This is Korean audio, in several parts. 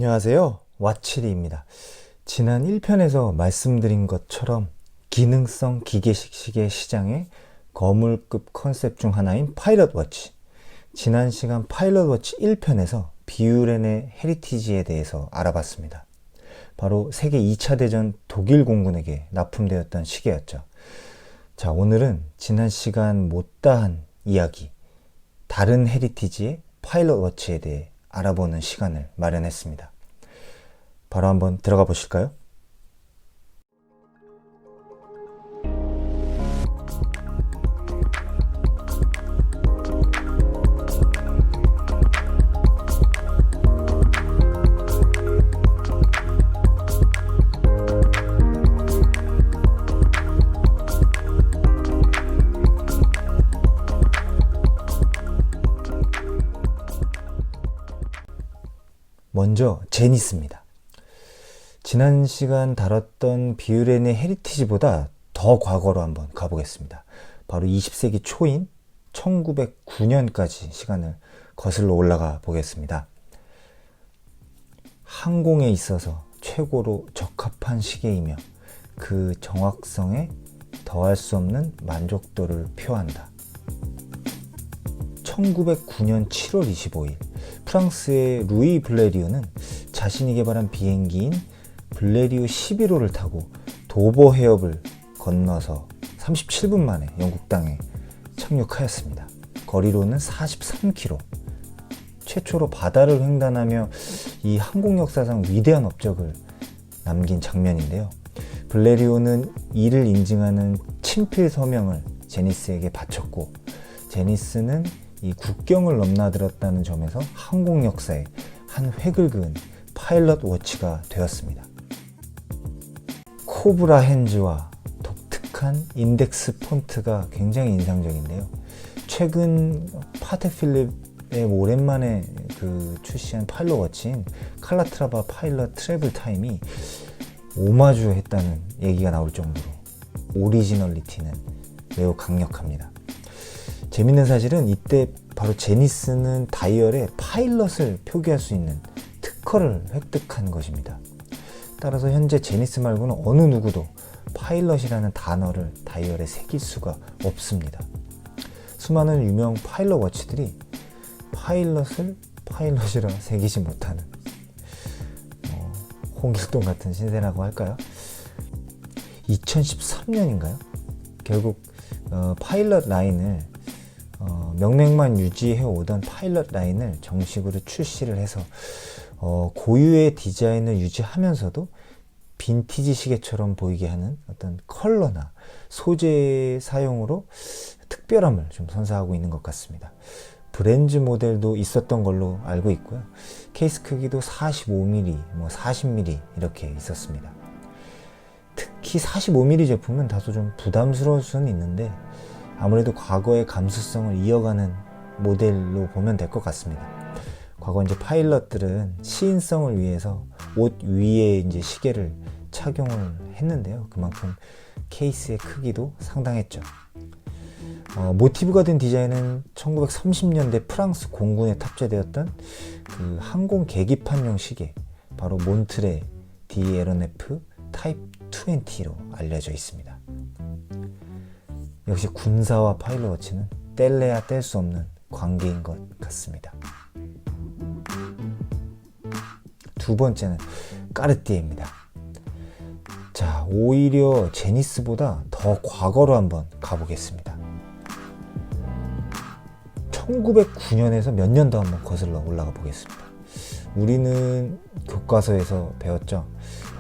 안녕하세요, 왓칠이입니다. 지난 1편에서 말씀드린 것처럼 기능성 기계식 시계 시장의 거물급 컨셉 중 하나인 파일럿 워치, 지난 시간 파일럿 워치 1편에서 비유렌의 헤리티지에 대해서 알아봤습니다. 바로 세계 2차 대전 독일 공군에게 납품되었던 시계였죠. 자, 오늘은 지난 시간 못다한 이야기, 다른 헤리티지의 파일럿 워치에 대해 알아보는 시간을 마련했습니다. 바로 한번 들어가 보실까요? 먼저 제니스입니다. 지난 시간 다뤘던 비유렌의 헤리티지보다 더 과거로 한번 가보겠습니다. 바로 20세기 초인 1909년까지 시간을 거슬러 올라가 보겠습니다. 항공에 있어서 최고로 적합한 시계이며 그 정확성에 더할 수 없는 만족도를 표한다. 1909년 7월 25일 프랑스의 루이 블레리오는 자신이 개발한 비행기인 블레리오 11호를 타고 도버 해협을 건너서 37분 만에 영국 땅에 착륙하였습니다. 거리로는 43km. 최초로 바다를 횡단하며 이 항공 역사상 위대한 업적을 남긴 장면인데요. 블레리오는 이를 인증하는 친필 서명을 제니스에게 바쳤고, 제니스는 이 국경을 넘나들었다는 점에서 항공 역사에 한 획을 그은 파일럿 워치가 되었습니다. 코브라 핸즈와 독특한 인덱스 폰트가 굉장히 인상적인데요. 최근 파텍 필립의 오랜만에 출시한 파일럿 워치인 칼라트라바 파일럿 트래블 타임이 오마주 했다는 얘기가 나올 정도로 오리지널리티는 매우 강력합니다. 재밌는 사실은 이때 바로 제니스는 다이얼에 파일럿을 표기할 수 있는 특허를 획득한 것입니다. 따라서 현재 제니스 말고는 어느 누구도 파일럿이라는 단어를 다이얼에 새길 수가 없습니다. 수많은 유명 파일럿 워치들이 파일럿을 파일럿이라 새기지 못하는 홍길동 같은 신세라고 할까요? 2013년인가요? 결국 파일럿 라인을 명맥만 유지해 오던 파일럿 라인을 정식으로 출시를 해서 고유의 디자인을 유지하면서도 빈티지 시계처럼 보이게 하는 어떤 컬러나 소재 사용으로 특별함을 좀 선사하고 있는 것 같습니다. 브랜즈 모델도 있었던 걸로 알고 있고요. 케이스 크기도 45mm, 40mm 이렇게 있었습니다. 특히 45mm 제품은 다소 좀 부담스러울 수는 있는데 아무래도 과거의 감수성을 이어가는 모델로 보면 될 것 같습니다. 과거 이제 파일럿들은 시인성을 위해서 옷 위에 이제 시계를 착용을 했는데요. 그만큼 케이스의 크기도 상당했죠. 모티브가 된 디자인은 1930년대 프랑스 공군에 탑재되었던 그 항공 계기판용 시계, 바로 몬트레 DLNF 타입 20로 알려져 있습니다. 역시 군사와 파일럿 워치는 뗄래야 뗄 수 없는 관계인 것 같습니다. 두 번째는 까르띠에입니다. 자, 오히려 제니스보다 더 과거로 한번 가보겠습니다. 1909년에서 몇 년 더 한번 거슬러 올라가 보겠습니다. 우리는 교과서에서 배웠죠.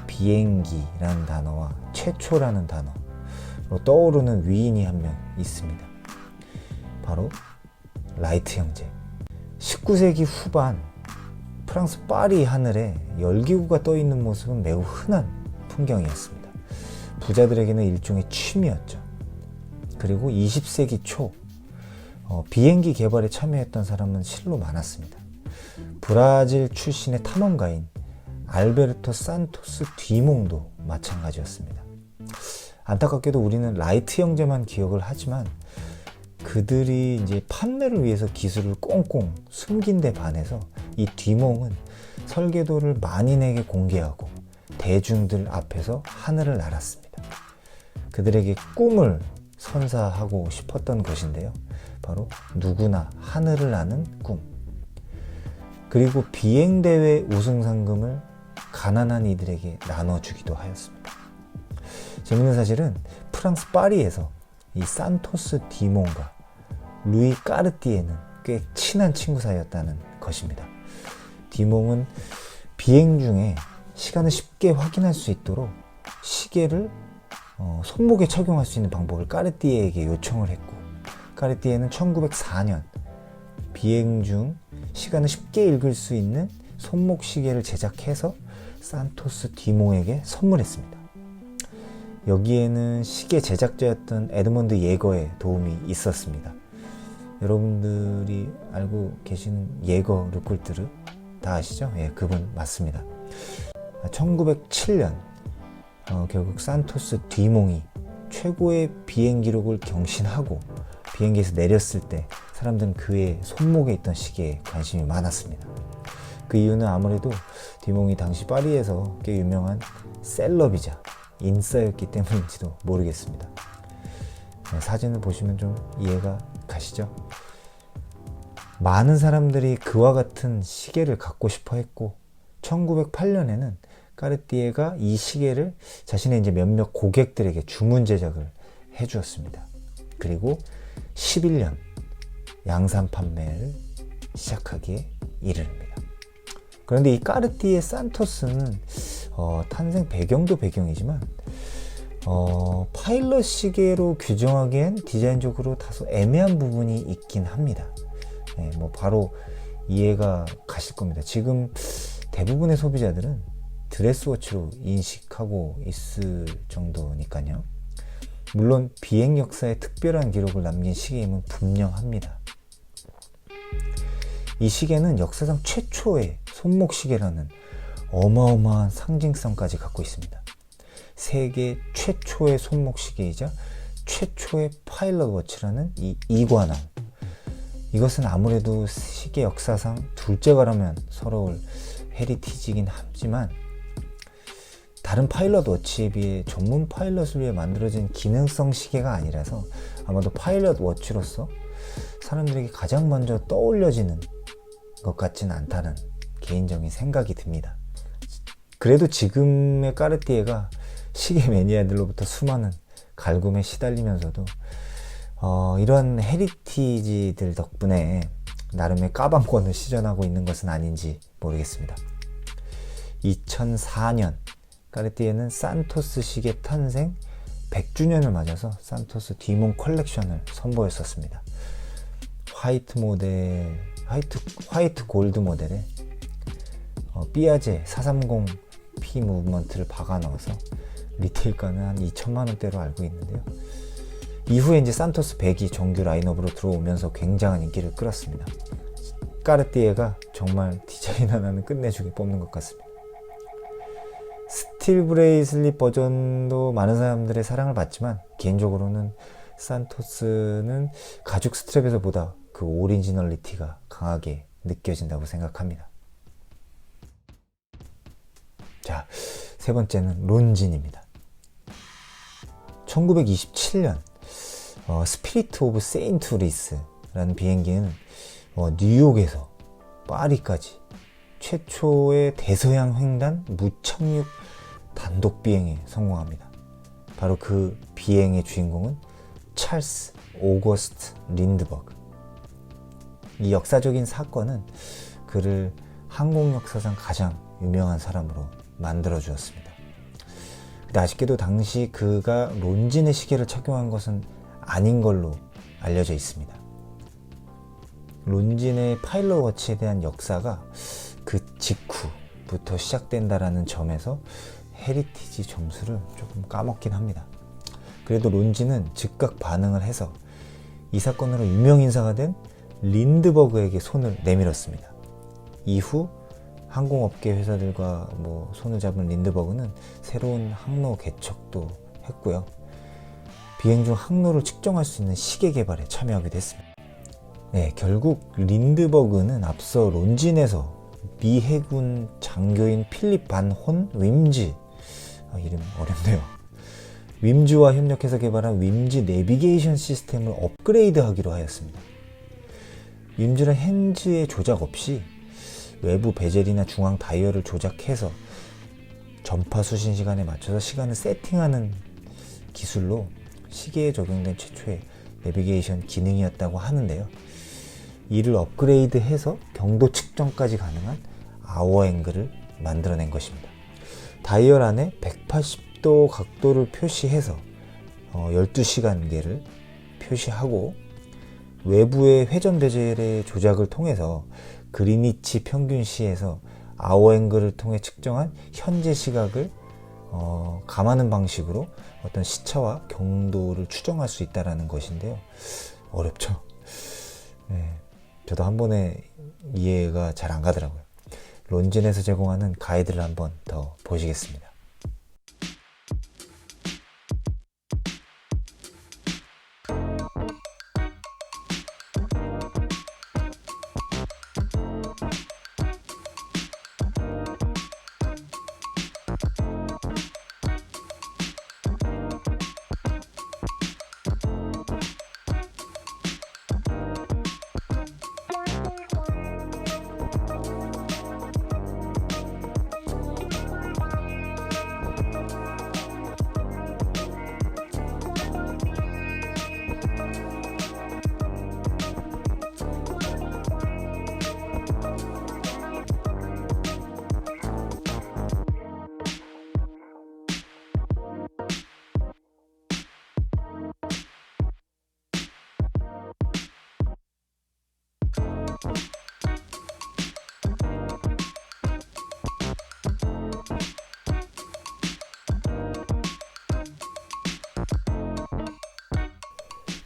비행기라는 단어와 최초라는 단어로 떠오르는 위인이 한 명 있습니다. 바로 라이트 형제. 19세기 후반 프랑스 파리 하늘에 열기구가 떠 있는 모습은 매우 흔한 풍경이었습니다. 부자들에게는 일종의 취미였죠. 그리고 20세기 초 비행기 개발에 참여했던 사람은 실로 많았습니다. 브라질 출신의 탐험가인 알베르토 산토스 뒤몽도 마찬가지였습니다. 안타깝게도 우리는 라이트 형제만 기억을 하지만 그들이 이제 판매를 위해서 기술을 꽁꽁 숨긴 데 반해서 이 뒤몽은 설계도를 만인에게 공개하고 대중들 앞에서 하늘을 날았습니다. 그들에게 꿈을 선사하고 싶었던 것인데요. 바로 누구나 하늘을 나는 꿈. 그리고 비행대회 우승 상금을 가난한 이들에게 나눠주기도 하였습니다. 재밌는 사실은 프랑스 파리에서 이 산토스 디몬과 루이 까르띠에는 꽤 친한 친구 사이였다는 것입니다. 디몽은 비행 중에 시간을 쉽게 확인할 수 있도록 시계를 손목에 착용할 수 있는 방법을 까르띠에에게 요청을 했고, 까르띠에는 1904년 비행 중 시간을 쉽게 읽을 수 있는 손목 시계를 제작해서 산토스 디몽에게 선물했습니다. 여기에는 시계 제작자였던 에드먼드 예거의 도움이 있었습니다. 여러분들이 알고 계시는 예거 르쿨트르 다 아시죠? 예, 그분 맞습니다. 1907년 결국 산토스 디몽이 최고의 비행 기록을 경신하고 비행기에서 내렸을 때 사람들은 그의 손목에 있던 시계에 관심이 많았습니다. 그 이유는 아무래도 디몽이 당시 파리에서 꽤 유명한 셀럽이자 인싸였기 때문인지도 모르겠습니다. 사진을 보시면 좀 이해가 가시죠? 많은 사람들이 그와 같은 시계를 갖고 싶어 했고, 1908년에는 까르띠에가 이 시계를 자신의 이제 몇몇 고객들에게 주문 제작을 해 주었습니다. 그리고 11년 양산 판매를 시작하기에 이르릅니다. 그런데 이 까르띠에 산토스는 탄생 배경도 배경이지만 파일럿 시계로 규정하기엔 디자인적으로 다소 애매한 부분이 있긴 합니다. 네, 뭐 바로 이해가 가실 겁니다. 지금 대부분의 소비자들은 드레스워치로 인식하고 있을 정도니까요. 물론 비행 역사에 특별한 기록을 남긴 시계임은 분명합니다. 이 시계는 역사상 최초의 손목 시계라는 어마어마한 상징성까지 갖고 있습니다. 세계 최초의 손목 시계이자 최초의 파일럿 워치라는 이 이관왕. 이것은 아무래도 시계 역사상 둘째가라면 서러울 헤리티지긴 하지만 다른 파일럿 워치에 비해 전문 파일럿을 위해 만들어진 기능성 시계가 아니라서 아마도 파일럿 워치로서 사람들에게 가장 먼저 떠올려지는 것 같지는 않다는 개인적인 생각이 듭니다. 그래도 지금의 까르띠에가 시계 매니아들로부터 수많은 갈굼에 시달리면서도 이런 헤리티지들 덕분에 나름의 까방권을 시전하고 있는 것은 아닌지 모르겠습니다. 2004년 까르띠에는 산토스 시계 탄생 100주년을 맞아서 산토스 디몽 컬렉션을 선보였었습니다. 화이트 골드 모델에 삐아제 430P 무브먼트를 박아 넣어서 리테일가는 한 2천만원대로 알고 있는데요. 이후에 이제 산토스 100이 정규 라인업으로 들어오면서 굉장한 인기를 끌었습니다. 까르띠에가 정말 디자인 하나는 끝내주게 뽑는 것 같습니다. 스틸 브레이슬릿 버전도 많은 사람들의 사랑을 받지만 개인적으로는 산토스는 가죽 스트랩에서보다 그 오리지널리티가 강하게 느껴진다고 생각합니다. 자, 세 번째는 론진입니다. 1927년 스피리트 오브 세인트 루이스라는 비행기는 뉴욕에서 파리까지 최초의 대서양 횡단 무착륙 단독 비행에 성공합니다. 바로 그 비행의 주인공은 찰스 오거스트 린드버그. 이 역사적인 사건은 그를 항공 역사상 가장 유명한 사람으로 만들어 주었습니다. 근데 아쉽게도 당시 그가 론진의 시계를 착용한 것은 아닌 걸로 알려져 있습니다. 론진의 파일럿 워치에 대한 역사가 그 직후부터 시작된다라는 점에서 헤리티지 점수를 조금 까먹긴 합니다. 그래도 론진은 즉각 반응을 해서 이 사건으로 유명인사가 된 린드버그에게 손을 내밀었습니다. 이후 항공업계 회사들과 손을 잡은 린드버그는 새로운 항로 개척도 했고요. 비행 중 항로를 측정할 수 있는 시계 개발에 참여하기도 했습니다. 네, 결국 린드버그는 앞서 론진에서 미 해군 장교인 필립 반 혼 윈즈, 이름 어렵네요. 윈즈와 협력해서 개발한 윈즈 내비게이션 시스템을 업그레이드하기로 하였습니다. 윈즈는 핸즈의 조작 없이 외부 베젤이나 중앙 다이얼을 조작해서 전파 수신 시간에 맞춰서 시간을 세팅하는 기술로 시계에 적용된 최초의 내비게이션 기능이었다고 하는데요. 이를 업그레이드해서 경도 측정까지 가능한 아워 앵글을 만들어낸 것입니다. 다이얼 안에 180도 각도를 표시해서 12시간계를 표시하고 외부의 회전 베젤의 조작을 통해서 그리니치 평균시에서 아워 앵글을 통해 측정한 현재 시각을 감하는 방식으로 어떤 시차와 경도를 추정할 수 있다는 것인데요. 어렵죠? 네, 저도 한 번에 이해가 잘 안 가더라고요. 론진에서 제공하는 가이드를 한번 더 보시겠습니다.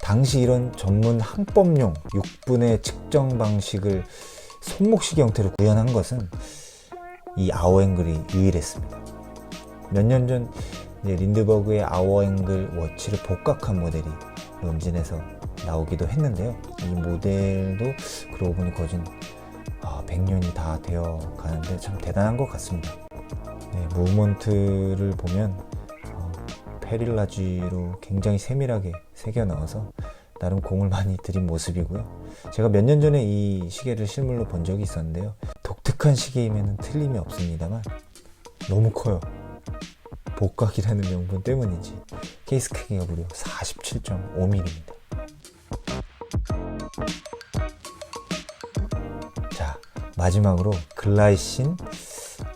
당시 이런 전문 항법용 6분의 측정 방식을 손목시계 형태로 구현한 것은 이 아워 앵글이 유일했습니다. 몇 년 전 린드버그의 아워 앵글 워치를 복각한 모델이 론진에서 나오기도 했는데요. 이 모델도 그러고 보니 거진 100년이 다 되어 가는데 참 대단한 것 같습니다. 네, 무브먼트를 보면 페릴라지로 굉장히 세밀하게 새겨 넣어서 나름 공을 많이 들인 모습이고요. 제가 몇 년 전에 이 시계를 실물로 본 적이 있었는데요. 독특한 시계임에는 틀림이 없습니다만 너무 커요. 복각이라는 명분 때문인지 케이스 크기가 무려 47.5mm입니다. 자, 마지막으로 글라이신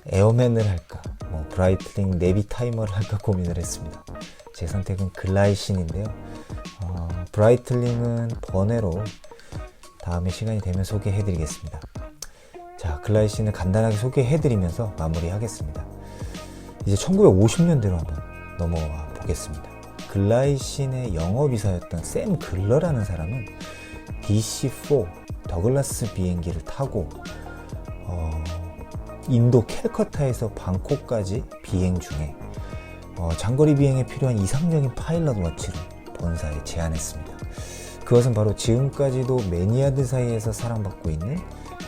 에어맨을 할까, 브라이틀링 내비 타이머를 할까 고민을 했습니다. 제 선택은 글라이신인데요. 브라이틀링은 번외로 다음에 시간이 되면 소개해드리겠습니다. 자, 글라이신을 간단하게 소개해드리면서 마무리하겠습니다. 이제 1950년대로 한번 넘어와 보겠습니다. 글라이신의 영업이사였던 샘 글러라는 사람은 DC-4 더글라스 비행기를 타고 인도 캘커타에서 방콕까지 비행 중에 장거리 비행에 필요한 이상적인 파일럿 워치를 본사에 제안했습니다. 그것은 바로 지금까지도 매니아들 사이에서 사랑받고 있는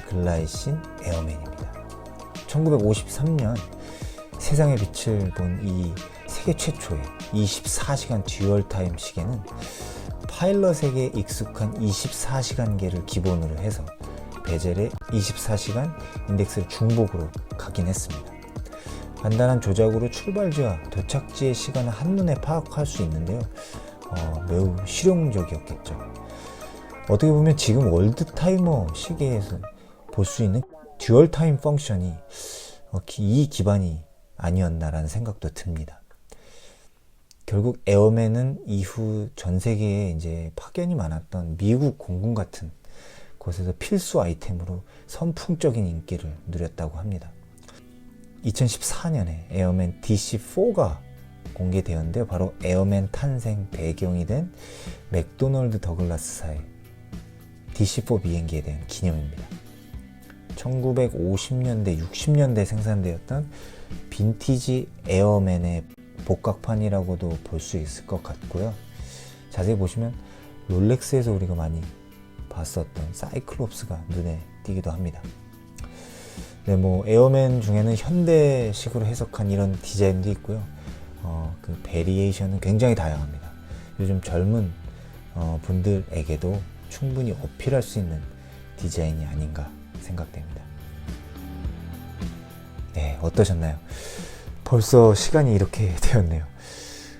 글라이신 에어맨입니다. 1953년 세상의 빛을 본 이 세계 최초의 24시간 듀얼타임 시계는 파일럿에게 익숙한 24시간계를 기본으로 해서 베젤에 24시간 인덱스를 중복으로 각인했습니다. 간단한 조작으로 출발지와 도착지의 시간을 한눈에 파악할 수 있는데요. 매우 실용적이었겠죠. 어떻게 보면 지금 월드타이머 시계에서 볼 수 있는 듀얼타임 펑션이 이 기반이 아니었나라는 생각도 듭니다. 결국 에어맨은 이후 전 세계에 이제 파견이 많았던 미국 공군 같은 곳에서 필수 아이템으로 선풍적인 인기를 누렸다고 합니다. 2014년에 에어맨 DC-4가 공개되었는데요. 바로 에어맨 탄생 배경이 된 맥도널드 더글라스사의 DC-4 비행기에 대한 기념입니다. 1950년대, 60년대 생산되었던 빈티지 에어맨의 복각판이라고도 볼 수 있을 것 같고요. 자세히 보시면 롤렉스에서 우리가 많이 봤었던 사이클롭스가 눈에 띄기도 합니다. 네, 뭐 에어맨 중에는 현대식으로 해석한 이런 디자인도 있고요. 그 베리에이션은 굉장히 다양합니다. 요즘 젊은 분들에게도 충분히 어필할 수 있는 디자인이 아닌가 생각됩니다. 네, 어떠셨나요? 벌써 시간이 이렇게 되었네요.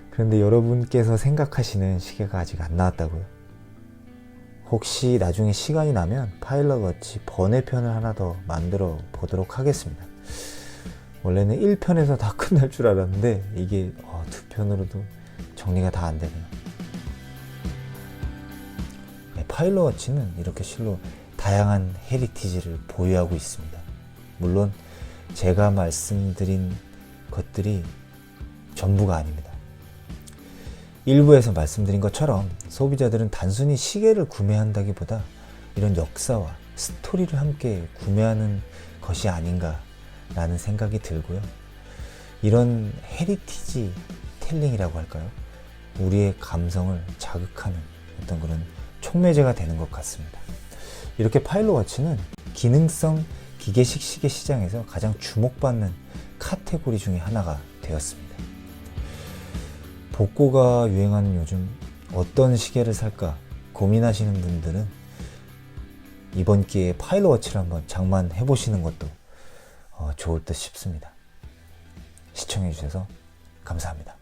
그런데 여러분께서 생각하시는 시계가 아직 안 나왔다고요? 혹시 나중에 시간이 나면 파일럿 워치 번외편을 하나 더 만들어 보도록 하겠습니다. 원래는 1편에서 다 끝날 줄 알았는데 이게 2편으로도 정리가 다 안 되네요. 네, 파일럿 워치는 이렇게 실로 다양한 헤리티지를 보유하고 있습니다. 물론 제가 말씀드린 것들이 전부가 아닙니다. 일부에서 말씀드린 것처럼 소비자들은 단순히 시계를 구매한다기보다 이런 역사와 스토리를 함께 구매하는 것이 아닌가라는 생각이 들고요. 이런 헤리티지 텔링이라고 할까요? 우리의 감성을 자극하는 어떤 그런 촉매제가 되는 것 같습니다. 이렇게 파일럿 워치는 기능성 기계식 시계 시장에서 가장 주목받는 카테고리 중에 하나가 되었습니다. 복고가 유행하는 요즘 어떤 시계를 살까 고민하시는 분들은 이번 기회에 파일럿 워치를 한번 장만해 보시는 것도 좋을 듯 싶습니다. 시청해 주셔서 감사합니다.